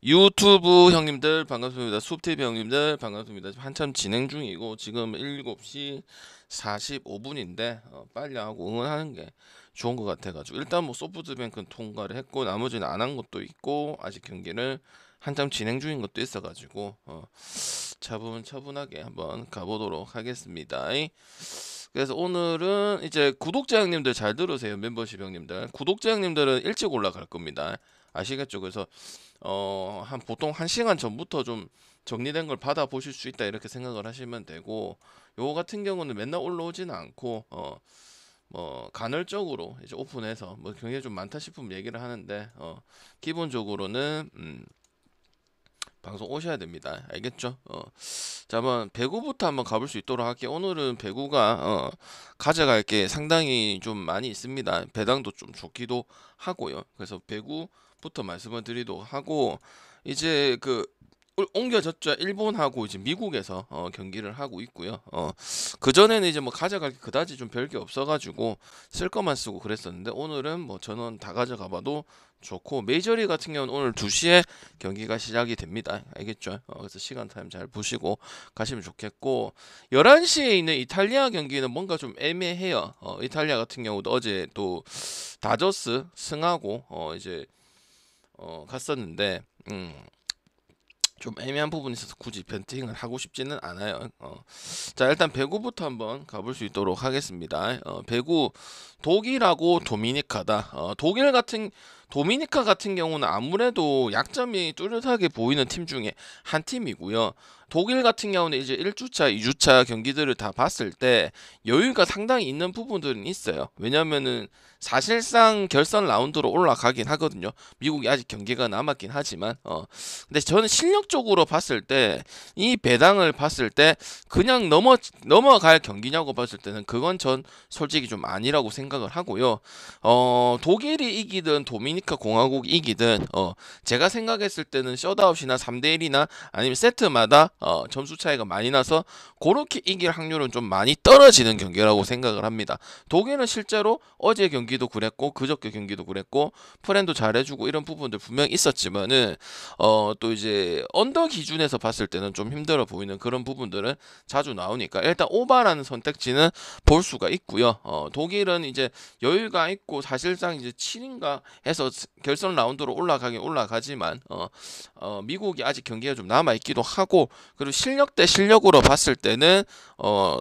유튜브 형님들 반갑습니다. 숲TV 형님들 반갑습니다. 한참 진행 중이고 지금 7시 45분인데 빨리 하고 응원하는 게 좋은 것 같아가지고 일단 뭐 소프트뱅크는 통과를 했고 나머지는 안 한 것도 있고 아직 경기를 한참 진행 중인 것도 있어가지고 차분차분하게 한번 가보도록 하겠습니다. 그래서 오늘은 이제 구독자 형님들 잘 들으세요. 멤버십 형님들 구독자 형님들은 일찍 올라갈 겁니다. 아시겠죠? 그래서 한 보통 1시간 전부터 좀 정리된 걸 받아 보실 수 있다 이렇게 생각을 하시면 되고, 요거 같은 경우는 맨날 올라오지는 않고 뭐 간헐적으로 이제 오픈해서 뭐 굉장히 좀 많다 싶으면 얘기를 하는데 기본적으로는 방송 오셔야 됩니다. 알겠죠? 자, 한번 배구부터 한번 가볼 수 있도록 할게요. 오늘은 배구가 가져갈 게 상당히 좀 많이 있습니다. 배당도 좀 좋기도 하고요. 그래서 배구부터 말씀을 드리도록 하고, 이제 옮겨졌죠. 일본하고 이제 미국에서 경기를 하고 있고요. 그 전에는 이제 뭐 가져갈 게 그다지 좀 별게 없어가지고 쓸 것만 쓰고 그랬었는데, 오늘은 뭐 전원 다 가져가봐도 좋고, 메이저리그 같은 경우는 오늘 2시에 경기가 시작이 됩니다. 알겠죠? 그래서 시간 타임 잘 보시고 가시면 좋겠고, 11시에 있는 이탈리아 경기는 뭔가 좀 애매해요. 이탈리아 같은 경우도 어제 또 다저스 승하고 이제 갔었는데 좀 애매한 부분이 있어서 굳이 변팅을 하고 싶지는 않아요. 자, 일단 배구부터 한번 가볼 수 있도록 하겠습니다. 배구 독일하고 도미니카다. 도미니카 같은 경우는 아무래도 약점이 뚜렷하게 보이는 팀 중에 한 팀이고요. 독일 같은 경우는 이제 1주차, 2주차 경기들을 다 봤을 때 여유가 상당히 있는 부분들은 있어요. 왜냐면은 사실상 결선 라운드로 올라가긴 하거든요. 미국이 아직 경기가 남았긴 하지만 근데 저는 실력적으로 봤을 때 이 배당을 봤을 때 그냥 넘어갈 경기냐고 봤을 때는 그건 전 솔직히 좀 아니라고 생각을 하고요. 독일이 이기든 도미니카 공화국이 이기든 제가 생각했을 때는 셧아웃이나 3대1이나 아니면 세트마다 점수 차이가 많이 나서 그렇게 이길 확률은 좀 많이 떨어지는 경기라고 생각을 합니다. 독일은 실제로 어제 경기도 그랬고 그저께 경기도 그랬고 프렌도 잘해주고 이런 부분들 분명히 있었지만은 또 이제 언더 기준에서 봤을 때는 좀 힘들어 보이는 그런 부분들은 자주 나오니까 일단 오바라는 선택지는 볼 수가 있고요. 독일은 이제 여유가 있고 사실상 이제 7인가 해서 결선 라운드로 올라가긴 올라가지만 미국이 아직 경기가 좀 남아 있기도 하고, 그리고 실력 대 실력으로 봤을 때는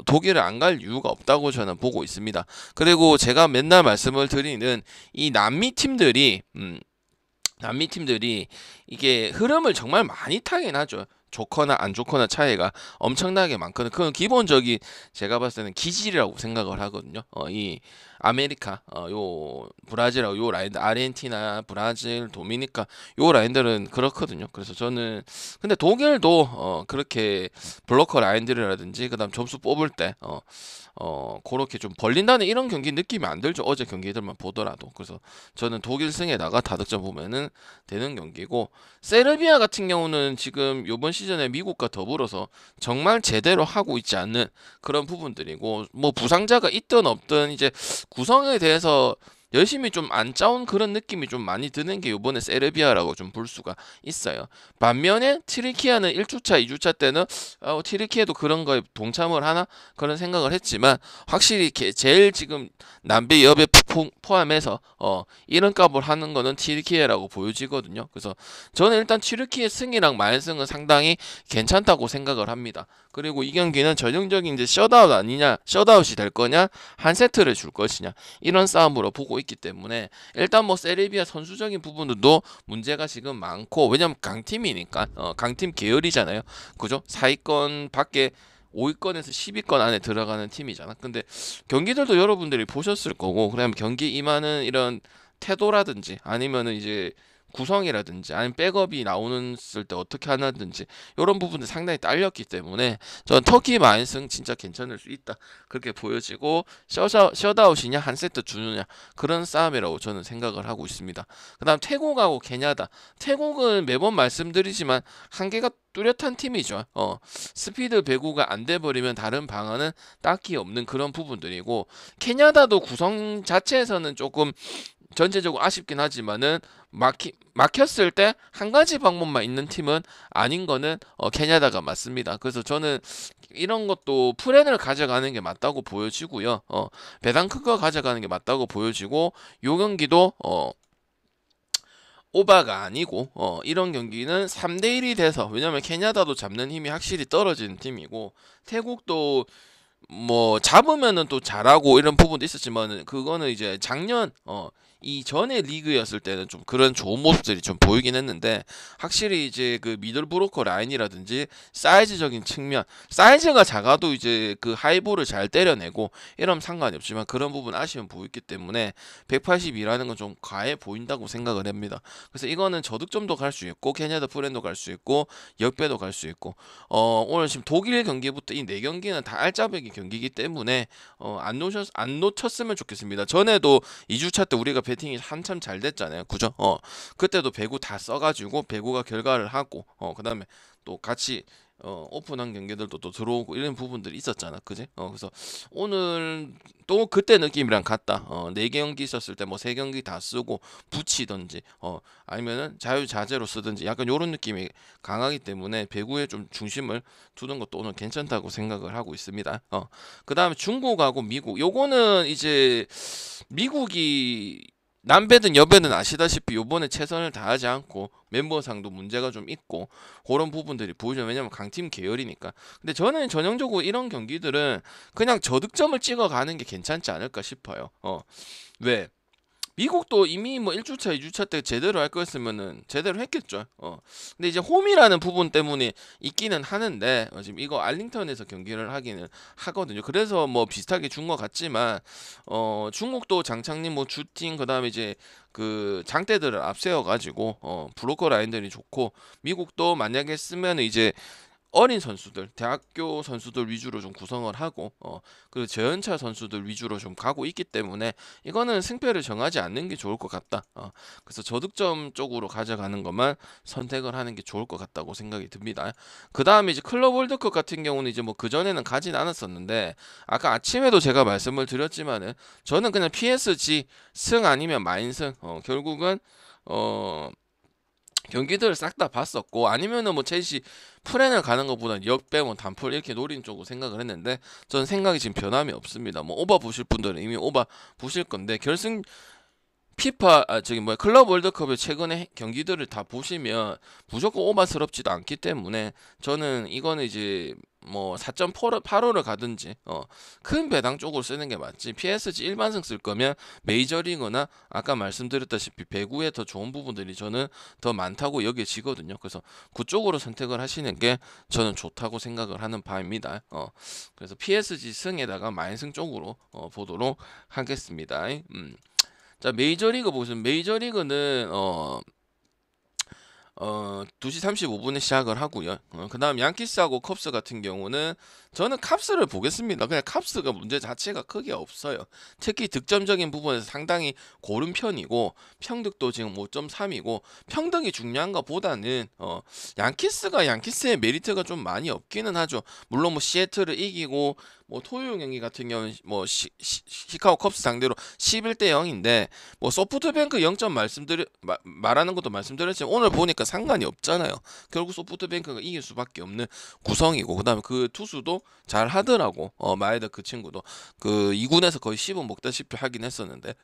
독일을 안 갈 이유가 없다고 저는 보고 있습니다. 그리고 제가 맨날 말씀을 드리는 이 남미 팀들이 이게 흐름을 정말 많이 타긴 하죠. 좋거나 안 좋거나 차이가 엄청나게 많거든요. 그건 기본적인 제가 봤을 때는 기질이라고 생각을 하거든요. 이 아메리카, 요 브라질하고 요 라인, 아르헨티나, 브라질, 도미니카 요 라인들은 그렇거든요. 그래서 저는 근데 독일도 그렇게 블로커 라인들이라든지 그다음 점수 뽑을 때 그렇게 좀 벌린다는 이런 경기 느낌이 안 들죠. 어제 경기들만 보더라도. 그래서 저는 독일 승에다가 다득점 보면은 되는 경기고, 세르비아 같은 경우는 지금 이번 시즌에 미국과 더불어서 정말 제대로 하고 있지 않는 그런 부분들이고, 뭐 부상자가 있든 없든 이제 구성에 대해서 열심히 좀 안 짜온 그런 느낌이 좀 많이 드는 게 이번에 세르비아라고 좀 볼 수가 있어요. 반면에 티리키아는 1주차, 2주차 때는 티리키에도 그런 거에 동참을 하나 그런 생각을 했지만, 확실히 제일 지금 남배 여배 포함해서 이런 값을 하는 거는 티르키예라고 보여지거든요. 그래서 저는 일단 티르키예 승이랑 만승은 상당히 괜찮다고 생각을 합니다. 그리고 이 경기는 전형적인 이제 셧아웃이 될 거냐, 한 세트를 줄 것이냐 이런 싸움으로 보고 있기 때문에 일단 뭐 세르비아 선수적인 부분도 문제가 지금 많고, 왜냐면 강팀이니까 강팀 계열이잖아요. 그죠? 4위권 밖에 5위권에서 10위권 안에 들어가는 팀이잖아. 근데 경기들도 여러분들이 보셨을 거고, 그다음에 경기 임하는 이런 태도라든지 아니면은 이제 구성이라든지 아니면 백업이 나오는 쓸 때 어떻게 하나든지 이런 부분들 상당히 딸렸기 때문에 전 터키 만승 진짜 괜찮을 수 있다 그렇게 보여지고, 셧아웃이냐 한 세트 주느냐 그런 싸움이라고 저는 생각을 하고 있습니다. 그 다음 태국하고 케냐다. 태국은 매번 말씀드리지만 한계가 뚜렷한 팀이죠. 스피드 배구가 안 돼버리면 다른 방안은 딱히 없는 그런 부분들이고, 케냐다도 구성 자체에서는 조금 전체적으로 아쉽긴 하지만은 막혔을 때 한 가지 방법만 있는 팀은 아닌 거는 캐나다가 맞습니다. 그래서 저는 이런 것도 프렌을 가져가는 게 맞다고 보여지고요. 베당크가 가져가는 게 맞다고 보여지고 요 경기도 오바가 아니고 이런 경기는 3대1이 돼서 왜냐면 캐나다도 잡는 힘이 확실히 떨어지는 팀이고 태국도 뭐 잡으면은 또 잘하고 이런 부분도 있었지만 그거는 이제 작년 이전에 리그였을 때는 좀 그런 좋은 모습들이 좀 보이긴 했는데 확실히 이제 그 미들 브로커 라인이라든지 사이즈적인 측면 사이즈가 작아도 이제 그 하이볼을 잘 때려내고 이러면 상관이 없지만 그런 부분 아쉬움 보이기 때문에 182라는 건 좀 과해 보인다고 생각을 합니다. 그래서 이거는 저득점도 갈 수 있고 캐나다 프렌도 갈 수 있고 역배도 갈 수 있고 오늘 지금 독일 경기부터 이 네 경기는 다 알짜배기 경기이기 때문에 안 놓쳤으면 좋겠습니다. 전에도 2주차 때 우리가 배팅이 한참 잘 됐잖아요. 그죠? 그때도 배구 다 써가지고 배구가 결과를 하고 그다음에 또 같이 오픈한 경기들도 또 들어오고 이런 부분들이 있었잖아. 그지? 그래서 오늘 또 그때 느낌이랑 같다. 네 경기 있었을 때 뭐 세 경기 다 쓰고 붙이든지 아니면은 자유자재로 쓰든지 약간 요런 느낌이 강하기 때문에 배구에 좀 중심을 두는 것도 오늘 괜찮다고 생각을 하고 있습니다. 그다음에 중국하고 미국 요거는 이제 미국이 남배든 여배든 아시다시피 요번에 최선을 다하지 않고 멤버상도 문제가 좀 있고 그런 부분들이 보이죠. 왜냐면 강팀 계열이니까. 근데 저는 전형적으로 이런 경기들은 그냥 저득점을 찍어가는 게 괜찮지 않을까 싶어요. 왜? 미국도 이미 뭐 1주차, 2주차 때 제대로 할 거였으면은 제대로 했겠죠. 근데 이제 홈이라는 부분 때문에 있기는 하는데 지금 이거 알링턴에서 경기를 하기는 하거든요. 그래서 뭐 비슷하게 준 것 같지만 중국도 장창님 뭐 주팅 그다음에 이제 그 장대들을 앞세워 가지고 브로커 라인들이 좋고 미국도 만약에 쓰면 이제 어린 선수들, 대학교 선수들 위주로 좀 구성을 하고 그리고 저연차 선수들 위주로 좀 가고 있기 때문에 이거는 승패를 정하지 않는 게 좋을 것 같다. 그래서 저득점 쪽으로 가져가는 것만 선택을 하는 게 좋을 것 같다고 생각이 듭니다. 그 다음에 이제 클럽 월드컵 같은 경우는 이제 뭐 그전에는 가진 않았었는데 아까 아침에도 제가 말씀을 드렸지만은 저는 그냥 PSG 승 아니면 마인승 결국은 경기들을 싹 다 봤었고 아니면은 뭐 첼시 프렌을 가는 것보다는 역배 뭐 단풀 이렇게 노린 쪽으로 생각을 했는데 저는 생각이 지금 변함이 없습니다. 뭐 오바 보실 분들은 이미 오바 보실 건데 결승 피파 저기 뭐야 클럽 월드컵의 최근의 경기들을 다 보시면 무조건 오바스럽지도 않기 때문에 저는 이거는 이제 뭐 4.85를 가든지 큰 배당 쪽으로 쓰는 게 맞지 PSG 일반승 쓸 거면 메이저리그나 아까 말씀드렸다시피 배구에 더 좋은 부분들이 저는 더 많다고 여겨지거든요. 그래서 그쪽으로 선택을 하시는 게 저는 좋다고 생각을 하는 바입니다. 그래서 PSG 승에다가 마인승 쪽으로 보도록 하겠습니다. 자, 메이저리그 보시면 메이저리그는 2시 35분에 시작을 하고요. 그 다음 양키스하고 컵스 같은 경우는 저는 캅스를 보겠습니다. 그냥 캅스가 문제 자체가 크게 없어요. 특히 득점적인 부분에서 상당히 고른 편이고 평득도 지금 5.3이고 평득이 중요한 것보다는 양키스가 양키스의 메리트가 좀 많이 없기는 하죠. 물론 뭐 시애틀을 이기고 뭐 토요일 경기 같은 경우는 뭐 시카고 컵스 상대로 11대 0인데 뭐 소프트뱅크 0점 말하는 것도 말씀드렸지만 오늘 보니까 상관이 없잖아요. 결국 소프트뱅크가 이길 수밖에 없는 구성이고 그다음에 그 투수도 잘 하더라고. 마에다 그 친구도 그 2군에서 거의 10은 먹다시피 하긴 했었는데.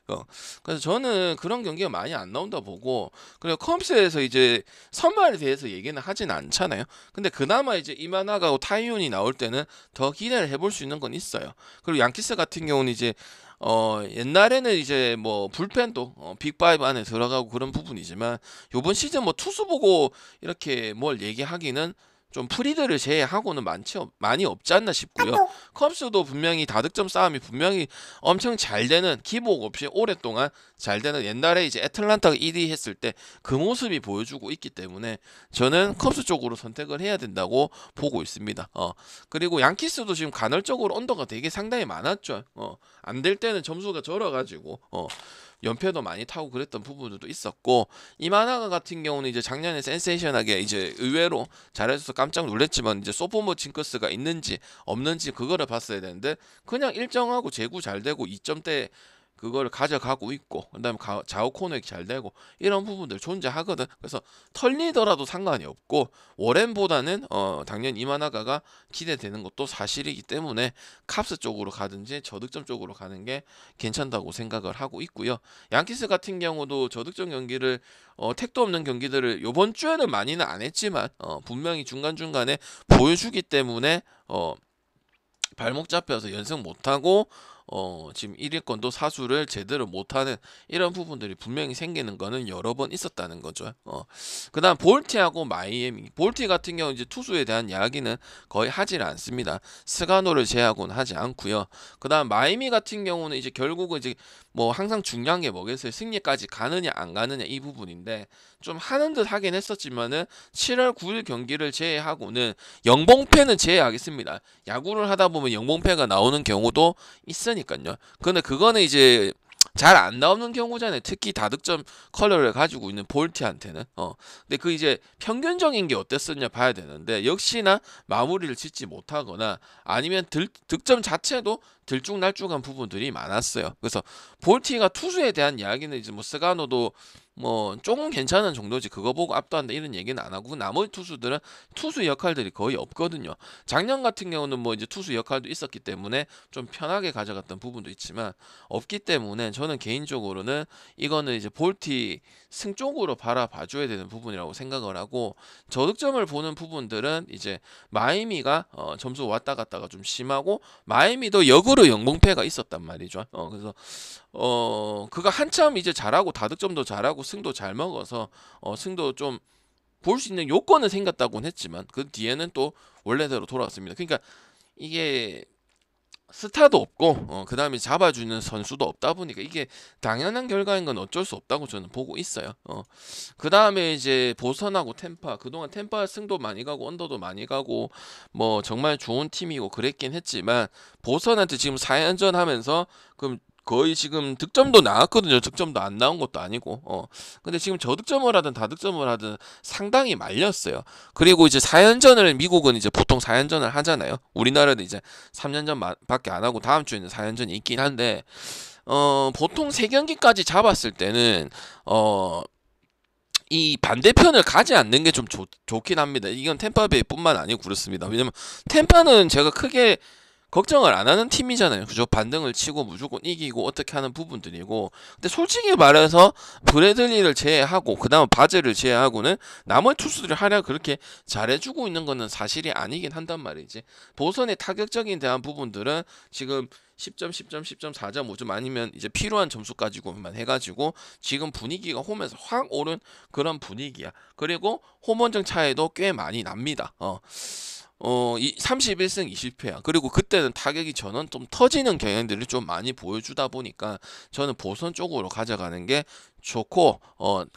그래서 저는 그런 경기가 많이 안 나온다 보고 그리고 컴스에서 이제 선발에 대해서 얘기는 하진 않잖아요. 근데 그나마 이제 이마나가고 타이윤이 나올 때는 더 기대를 해볼 수 있는 건 있어요. 그리고 양키스 같은 경우는 이제 옛날에는 이제 뭐 불펜도 빅5 안에 들어가고 그런 부분이지만 요번 시즌 뭐 투수 보고 이렇게 뭘 얘기하기는 좀 프리드를 제외하고는 많이 없지 않나 싶고요. 컵스도 분명히 다득점 싸움이 분명히 엄청 잘 되는 기복 없이 오랫동안 잘 되는 옛날에 이제 애틀란타가 1위 했을 때 그 모습이 보여주고 있기 때문에 저는 컵스 쪽으로 선택을 해야 된다고 보고 있습니다. 그리고 양키스도 지금 간헐적으로 언더가 되게 상당히 많았죠. 안 될 때는 점수가 절어가지고 연패도 많이 타고 그랬던 부분들도 있었고 이마나가 같은 경우는 이제 작년에 센세이션하게 이제 의외로 잘해줘서 깜짝 놀랐지만 이제 소포모 징크스가 있는지 없는지 그거를 봤어야 되는데 그냥 일정하고 제구 잘 되고 2점대 그거를 가져가고 있고, 그다음에 좌우 코너가 잘 되고 이런 부분들 존재하거든. 그래서 털리더라도 상관이 없고 워렌보다는 당연 이만하가가 기대되는 것도 사실이기 때문에 캅스 쪽으로 가든지 저득점 쪽으로 가는 게 괜찮다고 생각을 하고 있고요. 양키스 같은 경우도 저득점 경기를 택도 없는 경기들을 요번 주에는 많이는 안 했지만 분명히 중간중간에 보여주기 때문에 발목 잡혀서 연승 못하고 지금 1위권도 사수를 제대로 못하는 이런 부분들이 분명히 생기는 거는 여러 번 있었다는 거죠. 그 다음 볼티하고 마이애미. 볼티 같은 경우 이제 투수에 대한 이야기는 거의 하질 않습니다. 스가노를 제외하고는 하지 않고요. 그 다음 마이애미 같은 경우는 이제 결국은 이제 뭐 항상 중요한 게 뭐겠어요? 승리까지 가느냐 안 가느냐 이 부분인데 좀 하는 듯 하긴 했었지만은 7월 9일 경기를 제외하고는 영봉패는 제외하겠습니다. 야구를 하다 보면 영봉패가 나오는 경우도 있으니까요. 근데 그거는 이제 잘 안 나오는 경우잖아요. 특히 다득점 컬러를 가지고 있는 볼티한테는. 근데 그 이제 평균적인 게 어땠었냐 봐야 되는데 역시나 마무리를 짓지 못하거나 아니면 득점 자체도 들쭉날쭉한 부분들이 많았어요. 그래서 볼티가 투수에 대한 이야기는 이제 뭐 스가노도 뭐 조금 괜찮은 정도지 그거 보고 압도한다 이런 얘기는 안 하고 나머지 투수들은 투수 역할들이 거의 없거든요. 작년 같은 경우는 뭐 이제 투수 역할도 있었기 때문에 좀 편하게 가져갔던 부분도 있지만 없기 때문에 저는 개인적으로는 이거는 이제 볼티 승 쪽으로 바라봐줘야 되는 부분이라고 생각을 하고 저득점을 보는 부분들은 이제 마이애미가 점수 왔다 갔다가 좀 심하고 마이애미도 역으로 영봉패가 있었단 말이죠. 그래서 그가 한참 이제 잘하고 다득점도 잘하고 승도 잘 먹어서 승도 좀 볼 수 있는 요건은 생겼다고는 했지만 그 뒤에는 또 원래대로 돌아왔습니다. 그러니까 이게 스타도 없고 그 다음에 잡아주는 선수도 없다 보니까 이게 당연한 결과인 건 어쩔 수 없다고 저는 보고 있어요. 그 다음에 이제 보선하고 템파, 그동안 템파 승도 많이 가고 언더도 많이 가고 뭐 정말 좋은 팀이고 그랬긴 했지만 보선한테 지금 4연전 하면서 그럼 거의 지금 득점도 나왔거든요. 득점도 안 나온 것도 아니고. 근데 지금 저득점을 하든 다득점을 하든 상당히 말렸어요. 그리고 이제 4연전을 미국은 이제 보통 4연전을 하잖아요. 우리나라는 이제 3연전밖에 안 하고 다음 주에는 4연전이 있긴 한데 보통 3경기까지 잡았을 때는 이 반대편을 가지 않는 게 좀 좋긴 합니다. 이건 템파베이뿐만 아니고 그렇습니다. 왜냐면 템파는 제가 크게 걱정을 안 하는 팀이잖아요. 그죠? 반등을 치고 무조건 이기고 어떻게 하는 부분들이고. 근데 솔직히 말해서 브래들리를 제외하고 그다음 바젤을 제외하고는 나머지 투수들이 활약 그렇게 잘해주고 있는 거는 사실이 아니긴 한단 말이지. 보선의 타격적인 대한 부분들은 지금 10점, 10점, 10점, 4점, 5점 아니면 이제 필요한 점수 가지고만 해가지고 지금 분위기가 홈에서 확 오른 그런 분위기야. 그리고 홈원정 차이도 꽤 많이 납니다. 이 31승 20패야. 그리고 그때는 타격이 전원 좀 터지는 경향들을 좀 많이 보여주다 보니까 저는 보선 쪽으로 가져가는 게 좋고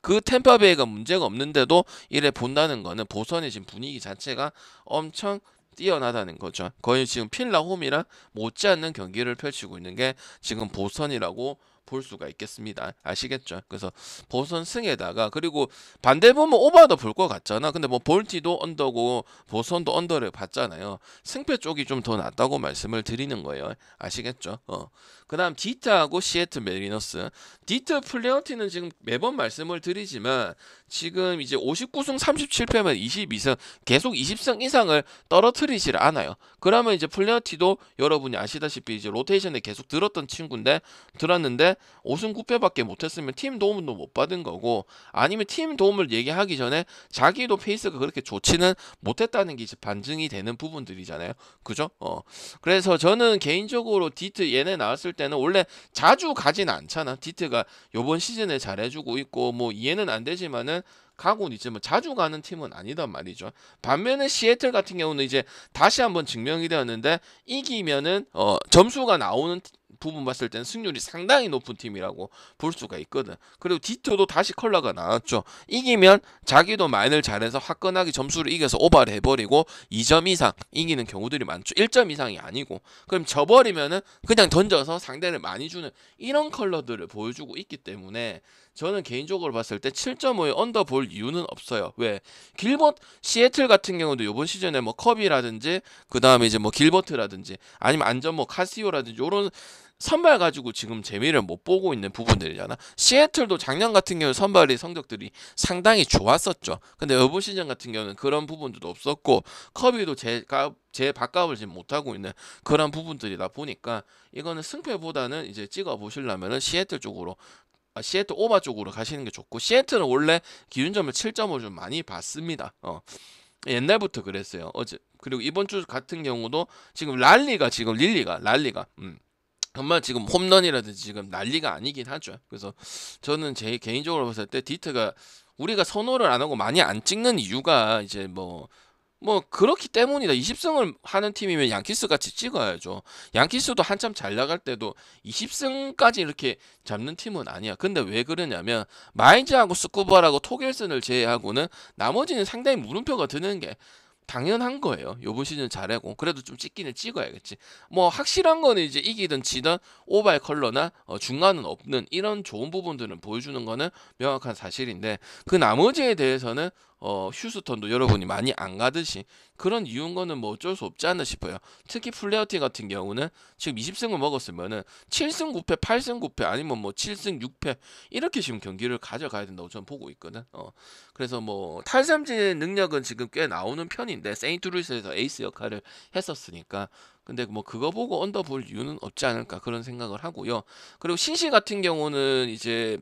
그 템파베이가 문제가 없는데도 이래 본다는 거는 보선의 지금 분위기 자체가 엄청 뛰어나다는 거죠. 거의 지금 필라 홈이랑 못지않는 경기를 펼치고 있는 게 지금 보선이라고 볼 수가 있겠습니다. 아시겠죠? 그래서 보선 승에다가 그리고 반대 보면 오바도 볼 것 같잖아. 근데 뭐 볼티도 언더고 보선도 언더를 봤잖아요. 승패 쪽이 좀 더 낫다고 말씀을 드리는 거예요. 아시겠죠? 그 다음 디트하고 시애틀 메리너스. 디트 플레어티는 지금 매번 말씀을 드리지만 지금 이제 59승 37패면 22승 계속 20승 이상을 떨어뜨리질 않아요. 그러면 이제 플레어티도 여러분이 아시다시피 이제 로테이션에 계속 들었는데 5승 9패밖에 못했으면 팀 도움도 못 받은 거고 아니면 팀 도움을 얘기하기 전에 자기도 페이스가 그렇게 좋지는 못했다는 게 이제 반증이 되는 부분들이잖아요. 그죠? 그래서 저는 개인적으로 디트 얘네 나왔을 때는 원래 자주 가진 않잖아. 디트가 요번 시즌에 잘해주고 있고 뭐 이해는 안 되지만은 가고는 있지만 자주 가는 팀은 아니단 말이죠. 반면에 시애틀 같은 경우는 이제 다시 한번 증명이 되었는데 이기면은 점수가 나오는 부분 봤을 때는 승률이 상당히 높은 팀이라고 볼 수가 있거든. 그리고 디트도 다시 컬러가 나왔죠. 이기면 자기도 마인을 잘해서 화끈하게 점수를 이겨서 오버를 해버리고 2점 이상 이기는 경우들이 많죠. 1점 이상이 아니고. 그럼 져버리면은 그냥 던져서 상대를 많이 주는 이런 컬러들을 보여주고 있기 때문에 저는 개인적으로 봤을 때 7.5에 언더 볼 이유는 없어요. 왜? 시애틀 같은 경우도 이번 시즌에 뭐 컵이라든지 그 다음에 이제 뭐 길버트라든지 아니면 안전 뭐 카시오라든지 요런 선발 가지고 지금 재미를 못 보고 있는 부분들이잖아. 시애틀도 작년 같은 경우 선발이 성적들이 상당히 좋았었죠. 근데 이번 시즌 같은 경우는 그런 부분들도 없었고 커비도 제 밥값을 지금 못하고 있는 그런 부분들이다 보니까 이거는 승패보다는 이제 찍어 보시려면은 시애틀 쪽으로 시애틀 오바 쪽으로 가시는 게 좋고 시애틀은 원래 기준점을 7.5 좀 많이 봤습니다. 옛날부터 그랬어요. 어제 그리고 이번 주 같은 경우도 지금 랄리가 정말 지금 홈런이라든지 지금 난리가 아니긴 하죠. 그래서 저는 제 개인적으로 봤을 때 디트가 우리가 선호를 안 하고 많이 안 찍는 이유가 이제 뭐 그렇기 때문이다. 20승을 하는 팀이면 양키스 같이 찍어야죠. 양키스도 한참 잘 나갈 때도 20승까지 이렇게 잡는 팀은 아니야. 근데 왜 그러냐면 마인즈하고 스쿠버라고 토겔슨을 제외하고는 나머지는 상당히 물음표가 드는 게 당연한 거예요. 요번 시즌 잘하고 그래도 좀 찍기는 찍어야겠지. 뭐 확실한 거는 이제 이기든 지든 오바의 컬러나 중간은 없는 이런 좋은 부분들은 보여주는 거는 명확한 사실인데 그 나머지에 대해서는 휴스턴도 여러분이 많이 안 가듯이 그런 이유인 거는 뭐 어쩔 수 없지 않나 싶어요. 특히 플레어티 같은 경우는 지금 20승을 먹었으면은 7승 9패, 8승 9패 아니면 뭐 7승 6패 이렇게 지금 경기를 가져가야 된다고 저는 보고 있거든. 그래서 뭐 탈삼진 능력은 지금 꽤 나오는 편인데 세인트루이스에서 에이스 역할을 했었으니까 근데 뭐 그거 보고 언더 볼 이유는 없지 않을까 그런 생각을 하고요. 그리고 신시 같은 경우는 이제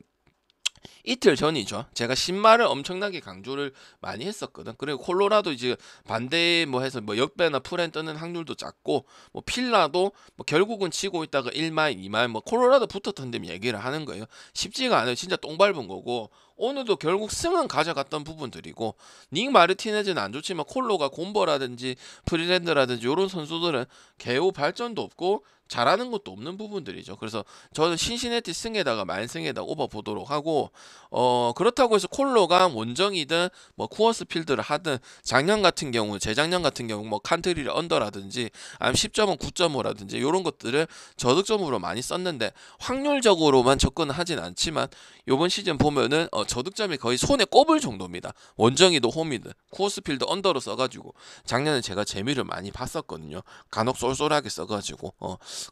이틀 전이죠. 제가 신말을 엄청나게 강조를 많이 했었거든. 그리고 콜로라도 이제 반대 뭐 해서 뭐 역배나 풀엔 뜨는 확률도 작고 뭐 필라도 뭐 결국은 치고 있다가 1마일, 2마일 뭐 콜로라도 붙었던 데 얘기를 하는 거예요. 쉽지가 않아요. 진짜 똥 밟은 거고 오늘도 결국 승은 가져갔던 부분들이고 닉 마르티네즈는 안 좋지만 콜로가 곰버라든지 프리랜드라든지 이런 선수들은 개우 발전도 없고 잘하는 것도 없는 부분들이죠. 그래서 저는 신시내티 승에다가 만승에다 오버 보도록 하고 그렇다고 해서 콜로가 원정이든 뭐 쿠어스 필드를 하든 작년 같은 경우 재작년 같은 경우 뭐 칸트리를 언더라든지 아니면 10점은 9.5라든지 이런 것들을 저득점으로 많이 썼는데 확률적으로만 접근을 하진 않지만 요번 시즌 보면은 저득점이 거의 손에 꼽을 정도입니다. 원정이도 홈이든 쿠어스 필드 언더로 써가지고 작년에 제가 재미를 많이 봤었거든요. 간혹 쏠쏠하게 써가지고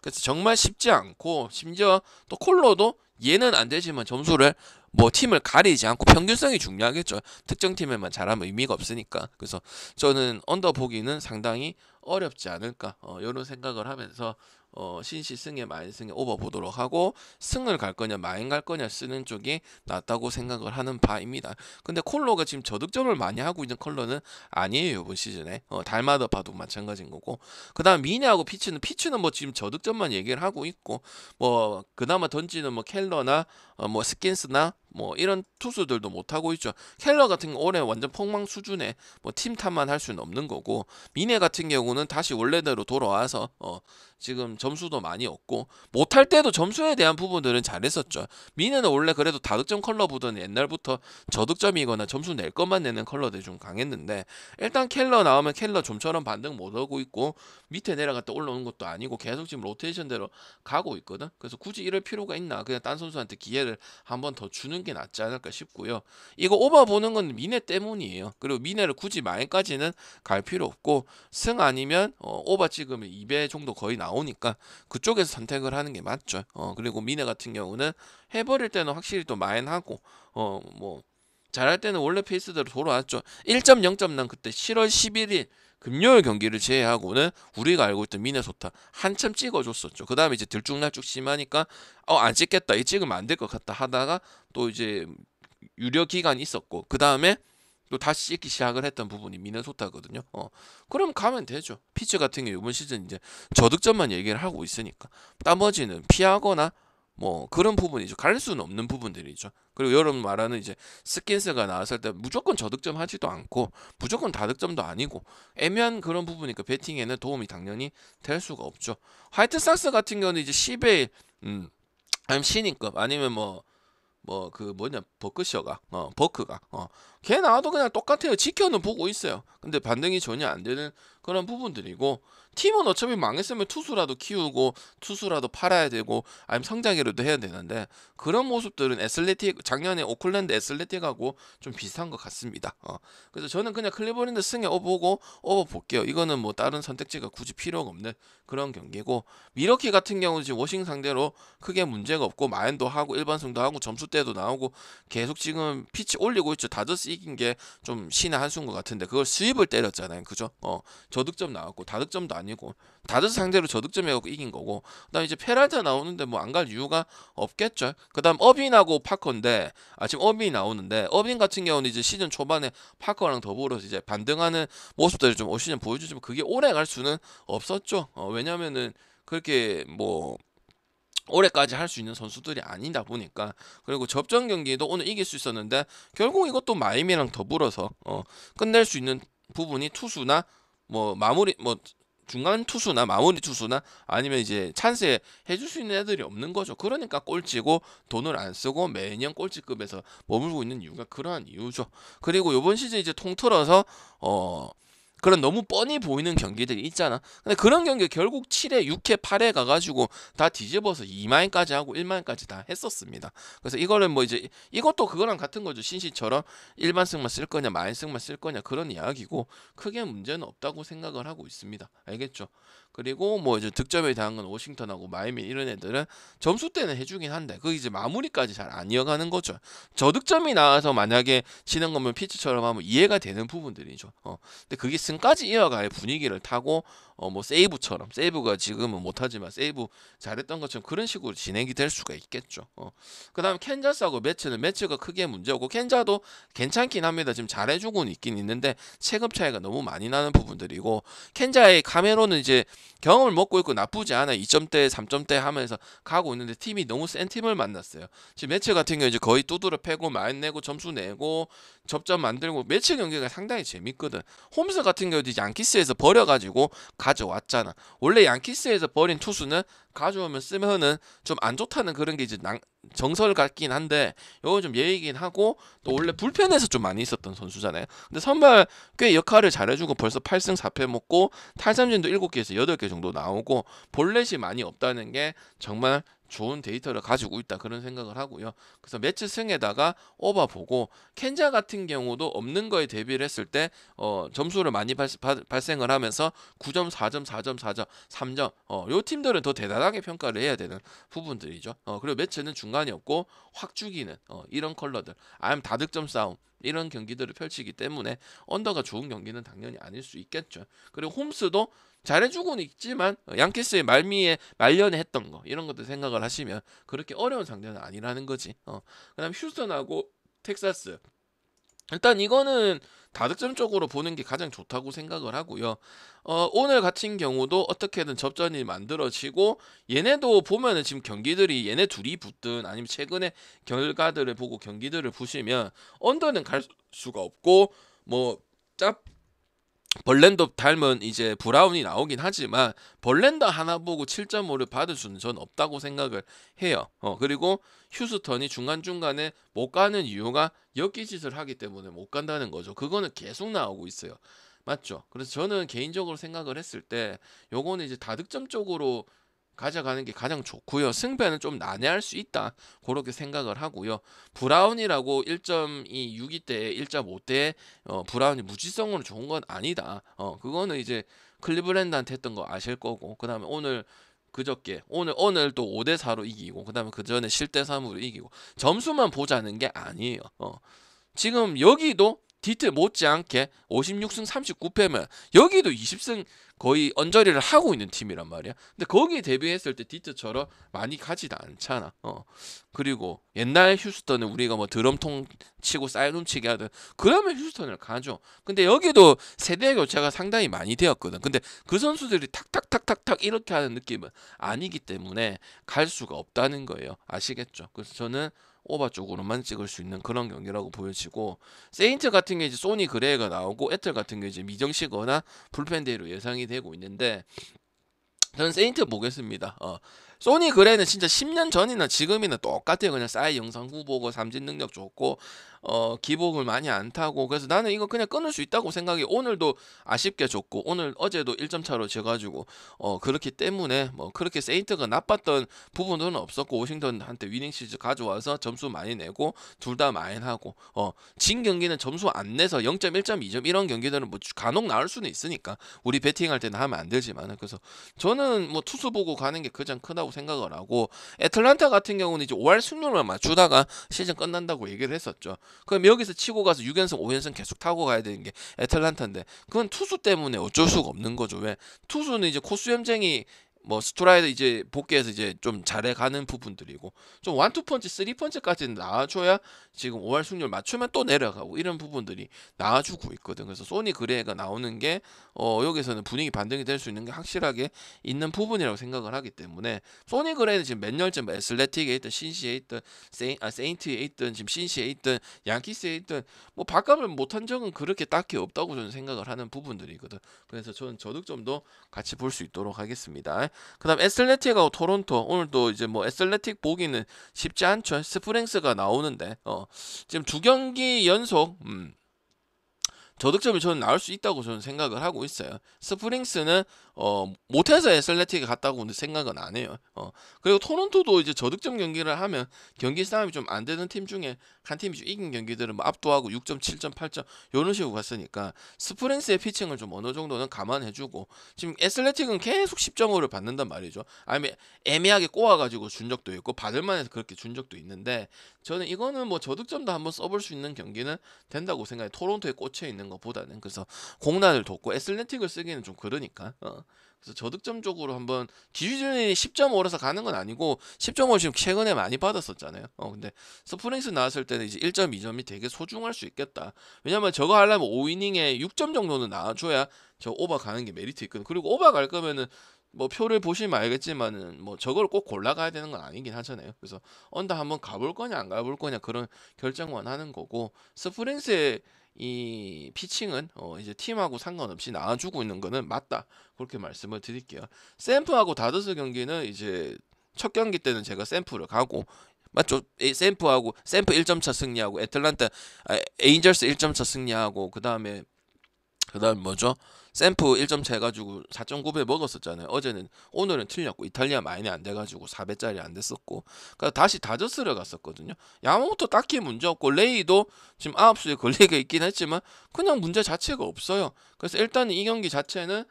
그래서 정말 쉽지 않고 심지어 또 콜로도 얘는 안 되지만 점수를 뭐 팀을 가리지 않고 평균성이 중요하겠죠. 특정 팀에만 잘하면 의미가 없으니까. 그래서 저는 언더 보기는 상당히 어렵지 않을까 이런 생각을 하면서 신시 승에 마인 승에 오버 보도록 하고 승을 갈 거냐 마인 갈 거냐 쓰는 쪽이 낫다고 생각을 하는 바입니다. 근데 콜로가 지금 저득점을 많이 하고 있는 컬러는 아니에요 이번 시즌에. 달마다 봐도 마찬가지인 거고 그 다음 미네하고 피츠는 뭐 지금 저득점만 얘기를 하고 있고 뭐 그나마 던지는 뭐 켈러나 뭐 스킨스나 뭐 이런 투수들도 못 하고 있죠. 켈러 같은 경우 올해 완전 폭망 수준의 뭐 팀 탓만 할 수는 없는 거고 미네 같은 경우는 다시 원래대로 돌아와서 지금 점수도 많이 얻고 못할 때도 점수에 대한 부분들은 잘했었죠. 미네는 원래 그래도 다득점 컬러보다는 옛날부터 저득점이거나 점수 낼 것만 내는 컬러들이 좀 강했는데 일단 켈러 나오면 켈러 좀처럼 반등 못 하고 있고 밑에 내려갔다 올라오는 것도 아니고 계속 지금 로테이션대로 가고 있거든. 그래서 굳이 이럴 필요가 있나 그냥 딴 선수한테 기회를 한번 더 주는 게 낫지 않을까 싶고요. 이거 오버 보는 건 미네 때문이에요. 그리고 미네를 굳이 마인까지는 갈 필요 없고 승 아니면 오버 찍으면 2배 정도 거의 나오니까 그쪽에서 선택을 하는 게 맞죠. 그리고 미네 같은 경우는 해버릴 때는 확실히 또 마인하고 뭐 잘할 때는 원래 페이스대로 돌아왔죠. 1점 0점 난 그때 7월 11일 금요일 경기를 제외하고는 우리가 알고 있던 미네소타 한참 찍어줬었죠. 그 다음에 이제 들쭉날쭉 심하니까 안 찍겠다 이 찍으면 안 될 것 같다 하다가 또 이제 유료 기간이 있었고 그 다음에 또 다시 찍기 시작을 했던 부분이 미네소타거든요. 그럼 가면 되죠. 피츠 같은 경우 이번 시즌 이제 저득점만 얘기를 하고 있으니까 나머지는 피하거나 뭐 그런 부분이죠. 갈 수는 없는 부분들이죠. 그리고 여러분 말하는 이제 스킨스가 나왔을 때 무조건 저득점 하지도 않고 무조건 다득점도 아니고 애매한 그런 부분이니까 배팅에는 도움이 당연히 될 수가 없죠. 화이트삭스 같은 경우는 이제 10회 아니면 신인급 아니면 뭐 그 뭐냐 버크가 걔 나와도 그냥 똑같아요. 지켜는 보고 있어요. 근데 반등이 전혀 안 되는 그런 부분들이고, 팀은 어차피 망했으면 투수라도 키우고 투수라도 팔아야 되고 아니면 성장이라도 해야 되는데, 그런 모습들은 애슬레틱, 작년에 오클랜드 애슬레틱하고 좀 비슷한 것 같습니다. 그래서 저는 그냥 클리버랜드 승에 보고 볼게요. 이거는 뭐 다른 선택지가 굳이 필요가 없는 그런 경기고, 미러키 같은 경우는 지금 워싱 상대로 크게 문제가 없고 마인도 하고 일반승도 하고 점수대도 나오고 계속 지금 피치 올리고 있죠. 다저스 이긴 게 좀 신의 한수인 것 같은데 그걸 스윕을 때렸잖아요. 그죠? 저득점 나왔고 다득점도 아니고 다저스 상대로 저득점해갖고 이긴 거고, 그다음 이제 페랄타 나오는데 뭐 안 갈 이유가 없겠죠. 그다음 어빈하고 파커인데, 지금 어빈이 나오는데, 어빈 같은 경우는 이제 시즌 초반에 파커랑 더불어서 이제 반등하는 모습들을 좀 올 시즌 보여주지만 그게 오래 갈 수는 없었죠. 왜냐면은 그렇게 뭐 올해까지 할 수 있는 선수들이 아니다 보니까. 그리고 접전 경기도 오늘 이길 수 있었는데 결국 이것도 마이미랑 더불어서 끝낼 수 있는 부분이 투수나 뭐 마무리 뭐 중간 투수나 마무리 투수나 아니면 이제 찬스에 해줄 수 있는 애들이 없는 거죠. 그러니까 꼴찌고 돈을 안 쓰고 매년 꼴찌급에서 머물고 있는 이유가 그러한 이유죠. 그리고 이번 시즌 이제 통틀어서 그런 너무 뻔히 보이는 경기들이 있잖아. 근데 그런 경기 결국 7회, 6회, 8회 가가지고 다 뒤집어서 2만까지 하고 1만까지 다 했었습니다. 그래서 이거를 뭐 이제 이것도 그거랑 같은 거죠. 신시처럼 일반승만 쓸 거냐, 마인승만 쓸 거냐 그런 이야기고, 크게 문제는 없다고 생각을 하고 있습니다. 알겠죠? 그리고 뭐 이제 득점에 대한 건 워싱턴하고 마이애미 이런 애들은 점수 때는 해주긴 한데 그 이제 마무리까지 잘 안 이어가는 거죠. 저득점이 나와서 만약에 치는 거면 피츠처럼 하면 이해가 되는 부분들이죠. 근데 그게 승까지 이어갈 분위기를 타고 뭐 세이브처럼, 세이브가 지금은 못하지만 세이브 잘했던 것처럼 그런 식으로 진행이 될 수가 있겠죠. 그 다음에 캔자스하고 매츠는 매츠가 크게 문제고, 캔자도 괜찮긴 합니다. 지금 잘해주고는 있긴 있는데 체급 차이가 너무 많이 나는 부분들이고, 캔자의 카메론은 이제 경험을 먹고 있고 나쁘지 않아 2점대 3점대 하면서 가고 있는데 팀이 너무 센 팀을 만났어요. 지금 매치 같은 경우 이제 거의 두드러 패고 마인 내고 점수 내고 접점 만들고, 매치 경기가 상당히 재밌거든. 홈스 같은 경우도 이제 양키스에서 버려가지고 가져왔잖아. 원래 양키스에서 버린 투수는 가져오면 쓰면은 좀 안 좋다는 그런 게 이제 정설 같긴 한데, 요거 좀 예의긴 하고, 또 원래 불펜에서 좀 많이 있었던 선수잖아요. 근데 선발 꽤 역할을 잘해주고 벌써 8승 4패 먹고 탈삼진도 7개에서 8개 정도 나오고 볼넷이 많이 없다는 게 정말 좋은 데이터를 가지고 있다 그런 생각을 하고요. 그래서 매치 승에다가 오버 보고, 켄자 같은 경우도 없는 거에 대비를 했을 때 점수를 많이 발생을 하면서 9점, 4점, 4점, 4점, 3점 요 팀들은 더 대단하게 평가를 해야 되는 부분들이죠. 그리고 매치는 중간이 없고 확 죽이는 이런 컬러들, 아니면 다득점 싸움 이런 경기들을 펼치기 때문에 언더가 좋은 경기는 당연히 아닐 수 있겠죠. 그리고 홈스도 잘해주고는 있지만 양키스의 말년에 했던 거 이런 것들 생각을 하시면 그렇게 어려운 상대는 아니라는 거지. 그다음 휴스턴하고 텍사스, 일단 이거는 다득점 쪽으로 보는 게 가장 좋다고 생각을 하고요. 오늘 같은 경우도 어떻게든 접전이 만들어지고, 얘네도 보면은 지금 경기들이 얘네 둘이 붙든 아니면 최근에 결과들을 보고 경기들을 보시면 언더는 갈 수가 없고, 뭐 벌렌더 닮은 이제 브라운이 나오긴 하지만 벌렌더 하나 보고 7.5를 받을 수는 전 없다고 생각을 해요. 그리고 휴스턴이 중간중간에 못 가는 이유가 엮기짓을 하기 때문에 못 간다는 거죠. 그거는 계속 나오고 있어요. 맞죠? 그래서 저는 개인적으로 생각을 했을 때 요거는 이제 다득점 쪽으로 가져가는 게 가장 좋고요. 승패는 좀 난해할 수 있다, 그렇게 생각을 하고요. 브라운이라고 1.26대 1.5대 브라운이 무지성으로 좋은 건 아니다. 그거는 이제 클리블랜드한테 했던 거 아실 거고, 그 다음에 오늘 또 5대4로 이기고, 그 다음에 그 전에 7대3으로 이기고, 점수만 보자는 게 아니에요. 지금 여기도 디트 못지않게 56승 39패면 여기도 20승 거의 언저리를 하고 있는 팀이란 말이야. 근데 거기에 대비했을 때 디트처럼 많이 가지도 않잖아. 그리고 옛날 휴스턴은 우리가 뭐 드럼통 치고 쌀 훔치게 하든 그러면 휴스턴을 가죠. 근데 여기도 세대 교체가 상당히 많이 되었거든. 근데 그 선수들이 탁탁탁탁탁 이렇게 하는 느낌은 아니기 때문에 갈 수가 없다는 거예요. 아시겠죠? 그래서 저는 오바 쪽으로만 찍을 수 있는 그런 경기라고 보여지고, 세인트 같은 게 이제 소니 그레이가 나오고 에틀 같은 게 이제 미정시거나 불펜데이로 예상이 되고 있는데, 저는 세인트 보겠습니다. 소니 그레이는 진짜 10년 전이나 지금이나 똑같아요. 그냥 싸이 영상 후보고 삼진 능력 좋고 기복을 많이 안 타고 그래서 나는 이거 그냥 끊을 수 있다고 생각해. 오늘도 아쉽게 졌고 어제도 1점 차로 져가지고 그렇기 때문에 뭐 그렇게 세인트가 나빴던 부분은 없었고 워싱턴한테 위닝 시리즈 가져와서 점수 많이 내고 둘 다 마인하고 진 경기는 점수 안 내서 0점, 1점, 2점 이런 경기들은 뭐 간혹 나올 수는 있으니까 우리 배팅할 때는 하면 안 되지만 그래서 저는 뭐 투수 보고 가는 게 가장 크다고 생각을 하고 애틀란타 같은 경우는 이제 5할 승률을 맞추다가 시즌 끝난다고 얘기를 했었죠. 그럼 여기서 치고 가서 6연승, 5연승 계속 타고 가야 되는 게 애틀란타인데 그건 투수 때문에 어쩔 수가 없는 거죠. 왜? 투수는 이제 코수염쟁이 뭐 스트라이드 이제 복귀해서 이제 좀 잘해가는 부분들이고 좀 원투펀치, 쓰리펀치까지는 나와줘야 지금 5할 승률 맞추면 또 내려가고 이런 부분들이 나와주고 있거든. 그래서 소니 그레이가 나오는 게 여기서는 분위기 반등이 될 수 있는 게 확실하게 있는 부분이라고 생각을 하기 때문에 소니 그레이는 지금 몇 년째 뭐 애슬레틱에 있든 신시에 있든 세인트에 있든 지금 신시에 있든 양키스에 있든 뭐 바감을 못한 적은 그렇게 딱히 없다고 저는 생각을 하는 부분들이거든. 그래서 저는 저득점도 같이 볼 수 있도록 하겠습니다. 그다음 애슬레틱하고 토론토 오늘 또 이제 뭐 애슬레틱 보기는 쉽지 않죠. 스프링스가 나오는데 지금 두 경기 연속 저득점이 저는 나올 수 있다고 저는 생각을 하고 있어요. 스프링스는 못해서 애슬레틱에 갔다고는 생각은 안 해요. 그리고 토론토도 이제 저득점 경기를 하면 경기 싸움이 좀 안 되는 팀 중에 한 팀이 좀 이긴 경기들은 뭐 압도하고 6점, 7점, 8점 이런 식으로 갔으니까 스프링스의 피칭을 좀 어느 정도는 감안해주고 지금 애슬레틱은 계속 10.5를 받는단 말이죠. 아니면 애매하게 꼬아가지고 준 적도 있고 받을만해서 그렇게 준 적도 있는데 저는 이거는 뭐 저득점도 한번 써볼 수 있는 경기는 된다고 생각해요. 토론토에 꽂혀 있는 것보다는. 그래서 공란을 뒀고 애슬레틱을 쓰기는 좀 그러니까 그래서 저득점 쪽으로 한번 기준이 10.5라서 가는 건 아니고 10.5 지금 최근에 많이 받았었잖아요. 근데 스프링스 나왔을 때는 이제 1점, 2점이 되게 소중할 수 있겠다. 왜냐면 저거 하려면 5이닝에 6점 정도는 나와줘야 저 오버 가는 게 메리트 있거든. 그리고 오버 갈 거면은 뭐 표를 보시면 알겠지만은 뭐 저걸 꼭 골라가야 되는 건 아니긴 하잖아요. 그래서 언더 한번 가볼 거냐 안 가볼 거냐 그런 결정만 하는 거고 스프링스의 이 피칭은 이제 팀하고 상관없이 나와주고 있는 거는 맞다. 그렇게 말씀을 드릴게요. 샘프하고 다저스 경기는 이제 첫 경기 때는 제가 샘프를 가고 맞죠? 샘프 1점 차 승리하고 에인절스 1점 차 승리하고 그다음 뭐죠? 샘프 1점 차 해가지고 4.9배 먹었었잖아요. 오늘은 틀렸고 이탈리아 마인이 안 돼가지고 4배짜리 안 됐었고 그러니까 다시 다저스를 갔었거든요. 야마모토 딱히 문제 없고 레이도 지금 9수에 걸리게 있긴 했지만 그냥 문제 자체가 없어요. 그래서 일단 이 경기 자체는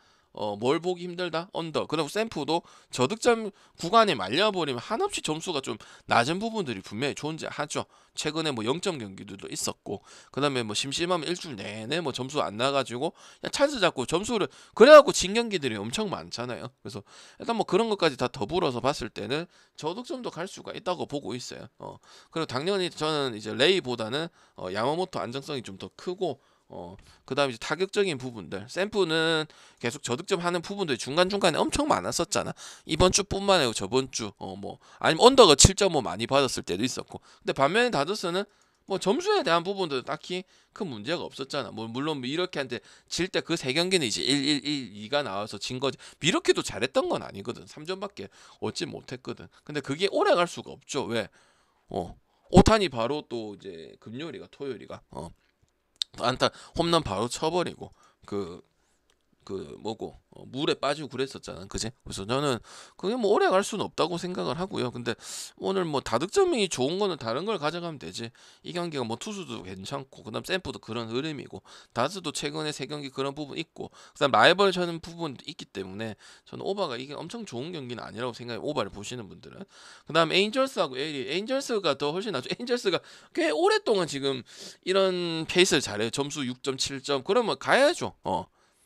뭘 보기 힘들다? 언더. 그리고 샘프도 저득점 구간에 말려버리면 한없이 점수가 좀 낮은 부분들이 분명히 존재하죠. 최근에 뭐 0점 경기들도 있었고, 그 다음에 뭐 심심하면 일주일 내내 뭐 점수 안 나가지고 그냥 찬스 잡고 점수를 그래갖고 진 경기들이 엄청 많잖아요. 그래서 일단 뭐 그런 것까지 다 더불어서 봤을 때는 저득점도 갈 수가 있다고 보고 있어요. 그리고 당연히 저는 이제 레이보다는 야마모토 안정성이 좀 더 크고 그 다음에 이제 타격적인 부분들 샘프는 계속 저득점 하는 부분들이 중간중간에 엄청 많았었잖아. 이번 주뿐만 아니고 저번 주 뭐 아니면 언더가 7.5 많이 받았을 때도 있었고 근데 반면에 다저스는 뭐 점수에 대한 부분도 딱히 큰 문제가 없었잖아. 뭐 물론 미러키한테 질 때 그 세 경기는 이제 1-1-1-2가 나와서 진 거지. 미러키도 잘했던 건 아니거든. 3점밖에 얻지 못했거든. 근데 그게 오래 갈 수가 없죠. 왜? 오타니 바로 또 이제 금요일이가 토요일이가 안타 홈런 바로 쳐버리고 뭐고 물에 빠지고 그랬었잖아, 그지? 그래서 저는 그게 뭐 오래 갈 수는 없다고 생각을 하고요. 근데 오늘 뭐 다득점이 좋은 거는 다른 걸 가져가면 되지. 이 경기가 뭐 투수도 괜찮고, 그다음 샘프도 그런 흐름이고, 다스도 최근에 세 경기 그런 부분 있고, 그다음 라이벌 쳐는 부분도 있기 때문에 저는 오바가 이게 엄청 좋은 경기는 아니라고 생각해. 오바를 보시는 분들은. 그다음 에인절스하고 에인절스가 더 훨씬 낫죠. 에인절스가 꽤 오랫동안 지금 이런 페이스를 잘해요. 점수 6점, 7점 그러면 가야죠.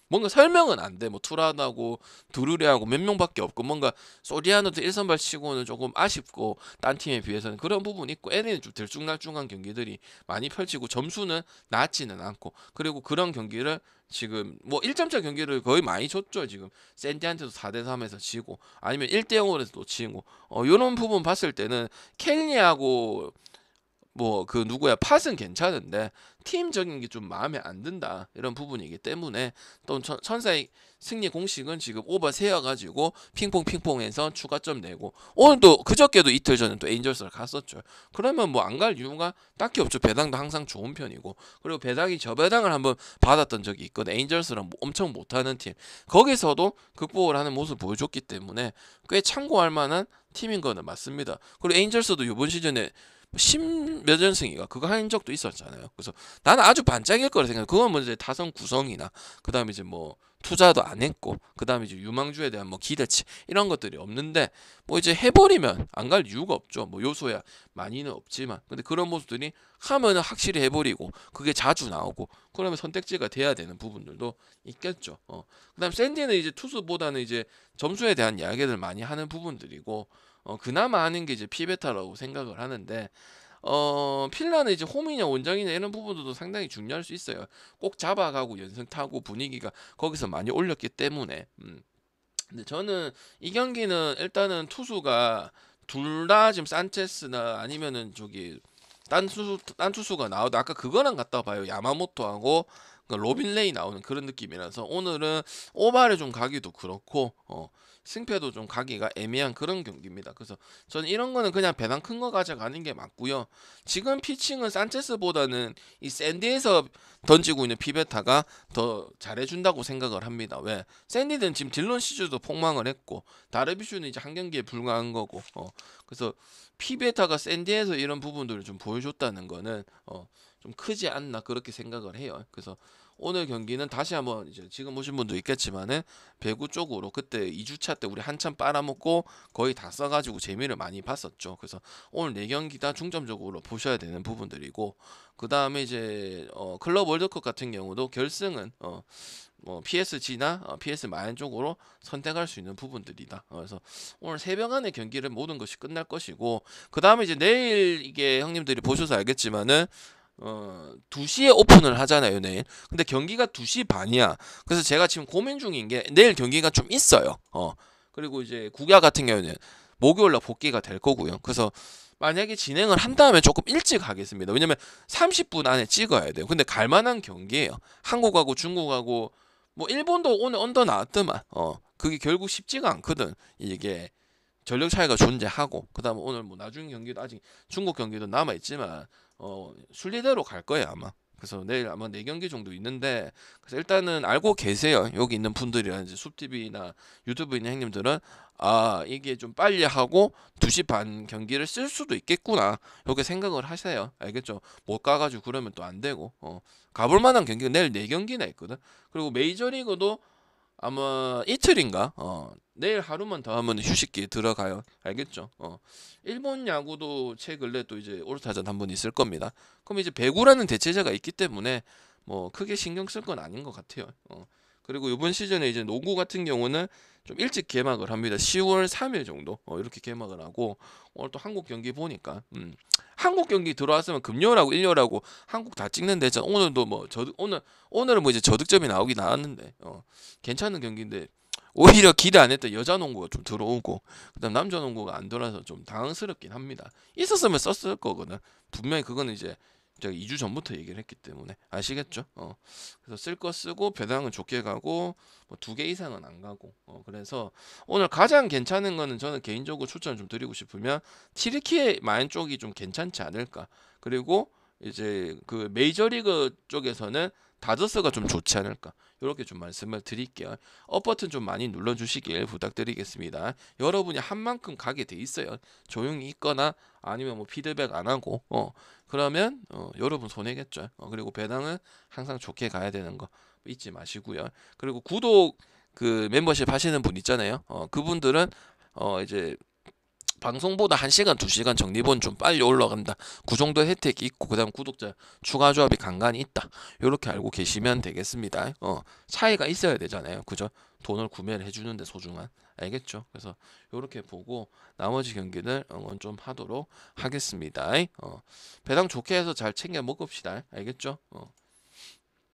뭔가 설명은 안 돼. 뭐 투라나고 두루리하고 몇 명밖에 없고 뭔가 소리아노도 1선발 치고는 조금 아쉽고 딴 팀에 비해서는 그런 부분이 있고 LA는 좀 들쭉날쭉한 경기들이 많이 펼치고 점수는 낮지는 않고 그리고 그런 경기를 지금 뭐 1점차 경기를 거의 많이 줬죠. 지금 샌디한테도 4대3에서 지고 아니면 1대0으로 또 지고 이런 부분 봤을 때는 켈리하고 뭐 그 누구야 팟은 괜찮은데 팀적인 게 좀 마음에 안 든다 이런 부분이기 때문에 또 천사의 승리 공식은 지금 오버 세어가지고 핑퐁해서 추가점 내고 오늘도 그저께도 이틀 전에 또 에인절스를 갔었죠. 그러면 뭐 안 갈 이유가 딱히 없죠. 배당도 항상 좋은 편이고 그리고 배당이 저 배당을 한번 받았던 적이 있거든. 에인절스랑 뭐 엄청 못하는 팀 거기서도 극복을 하는 모습을 보여줬기 때문에 꽤 참고할 만한 팀인 거는 맞습니다. 그리고 에인절스도 이번 시즌에 10몇 연승이가 그거 한 적도 있었잖아요. 그래서 나는 아주 반짝일 거라 생각해. 그건 뭐 이제 타선 구성이나 그다음에 이제 뭐 투자도 안 했고 그다음에 이제 유망주에 대한 뭐 기대치 이런 것들이 없는데 뭐 이제 해버리면 안 갈 이유가 없죠. 뭐 요소야 많이는 없지만 근데 그런 모습들이 하면은 확실히 해버리고 그게 자주 나오고 그러면 선택지가 돼야 되는 부분들도 있겠죠. 그다음 샌디는 이제 투수보다는 이제 점수에 대한 이야기를 많이 하는 부분들이고 그나마 하는 게 이제 피베타라고 생각을 하는데 필라는 이제 홈이냐 원정이냐 이런 부분들도 상당히 중요할 수 있어요. 꼭 잡아가고 연승 타고 분위기가 거기서 많이 올렸기 때문에 근데 저는 이 경기는 일단은 투수가 둘 다 지금 산체스나 아니면은 저기 딴 투수가 나와도 아까 그거랑 같다 봐요. 야마모토하고 그 로빈 레이 나오는 그런 느낌이라서 오늘은 오바를 좀 가기도 그렇고 승패도 좀 가기가 애매한 그런 경기입니다. 그래서 저는 이런 거는 그냥 배당 큰 거 가져가는 게 맞고요. 지금 피칭은 산체스보다는 이 샌디에서 던지고 있는 피베타가 더 잘해준다고 생각을 합니다. 왜? 샌디는 지금 딜런 시즈도 폭망을 했고 다르비슈는 이제 한 경기에 불과한 거고 그래서 피베타가 샌디에서 이런 부분들을 좀 보여줬다는 거는 좀 크지 않나 그렇게 생각을 해요. 그래서 오늘 경기는 다시 한번 이제 지금 보신 분도 있겠지만은 배구 쪽으로 그때 2주차 때 우리 한참 빨아먹고 거의 다 써가지고 재미를 많이 봤었죠. 그래서 오늘 4경기 다 중점적으로 보셔야 되는 부분들이고 그 다음에 이제 클럽 월드컵 같은 경우도 결승은 뭐 PSG나 PS 마인 쪽으로 선택할 수 있는 부분들이다. 그래서 오늘 새벽 안에 경기를 모든 것이 끝날 것이고 그 다음에 이제 내일 이게 형님들이 보셔서 알겠지만은 2시에 오픈을 하잖아요, 내일. 근데 경기가 2시 반이야. 그래서 제가 지금 고민 중인 게 내일 경기가 좀 있어요. 그리고 이제 국야 같은 경우는 목요일 날 복귀가 될 거고요. 그래서 만약에 진행을 한 다음에 조금 일찍 하겠습니다. 왜냐면 30분 안에 찍어야 돼요. 근데 갈 만한 경기예요. 한국하고 중국하고 뭐 일본도 오늘 언더 나왔더만. 그게 결국 쉽지가 않거든. 이게 전력 차이가 존재하고 그다음에 오늘 뭐 나중 경기도 아직 중국 경기도 남아 있지만 순리대로 갈 거예요 아마. 그래서 내일 아마 4경기 정도 있는데 그래서 일단은 알고 계세요. 여기 있는 분들이라든지 숲TV나 유튜브에 있는 형님들은 아 이게 좀 빨리 하고 2시 반 경기를 쓸 수도 있겠구나 이렇게 생각을 하세요. 알겠죠? 못 가가지고 그러면 또 안 되고 가볼 만한 경기가 내일 4경기나 있거든. 그리고 메이저리그도 아마 이틀인가? 내일 하루만 더 하면 휴식기에 들어가요. 알겠죠? 일본 야구도 최근래 또 이제 올스타전 한 번 있을 겁니다. 그럼 이제 배구라는 대체제가 있기 때문에 뭐 크게 신경 쓸 건 아닌 것 같아요. 그리고 이번 시즌에 이제 농구 같은 경우는 좀 일찍 개막을 합니다. 10월 3일 정도 이렇게 개막을 하고 오늘 또 한국 경기 보니까 한국 경기 들어왔으면 금요일하고 일요일하고 한국 다 찍는 데잖아. 오늘도 뭐 오늘은 뭐 이제 저득점이 나오긴 나왔는데 괜찮은 경기인데 오히려 기대 안 했던 여자 농구가 좀 들어오고 그다음 남자 농구가 안 들어와서 좀 당황스럽긴 합니다. 있었으면 썼을 거거든. 분명히 그거는 이제 제가 2주 전부터 얘기를 했기 때문에 아시겠죠? 그래서 쓸 거 쓰고 배당은 좋게 가고 뭐 2개 이상은 안 가고 그래서 오늘 가장 괜찮은 거는 저는 개인적으로 추천을 좀 드리고 싶으면 티르키예 마인 쪽이 좀 괜찮지 않을까. 그리고 이제 그 메이저리그 쪽에서는 다저스가 좀 좋지 않을까. 이렇게 좀 말씀을 드릴게요. 업 버튼 좀 많이 눌러주시길 부탁드리겠습니다. 여러분이 한 만큼 가게 돼 있어요. 조용히 있거나 아니면 뭐 피드백 안 하고 그러면 여러분 손해겠죠. 그리고 배당은 항상 좋게 가야 되는 거 잊지 마시고요. 그리고 구독 그 멤버십 하시는 분 있잖아요. 그분들은 이제 방송보다 1시간, 2시간 적립은 좀 빨리 올라간다. 그 정도 혜택이 있고 그다음 구독자 추가 조합이 간간히 있다. 이렇게 알고 계시면 되겠습니다. 차이가 있어야 되잖아요. 그죠? 돈을 구매를 해주는데 소중한. 알겠죠? 그래서 이렇게 보고 나머지 경기는 응원 좀 하도록 하겠습니다. 배당 좋게 해서 잘 챙겨 먹읍시다. 알겠죠?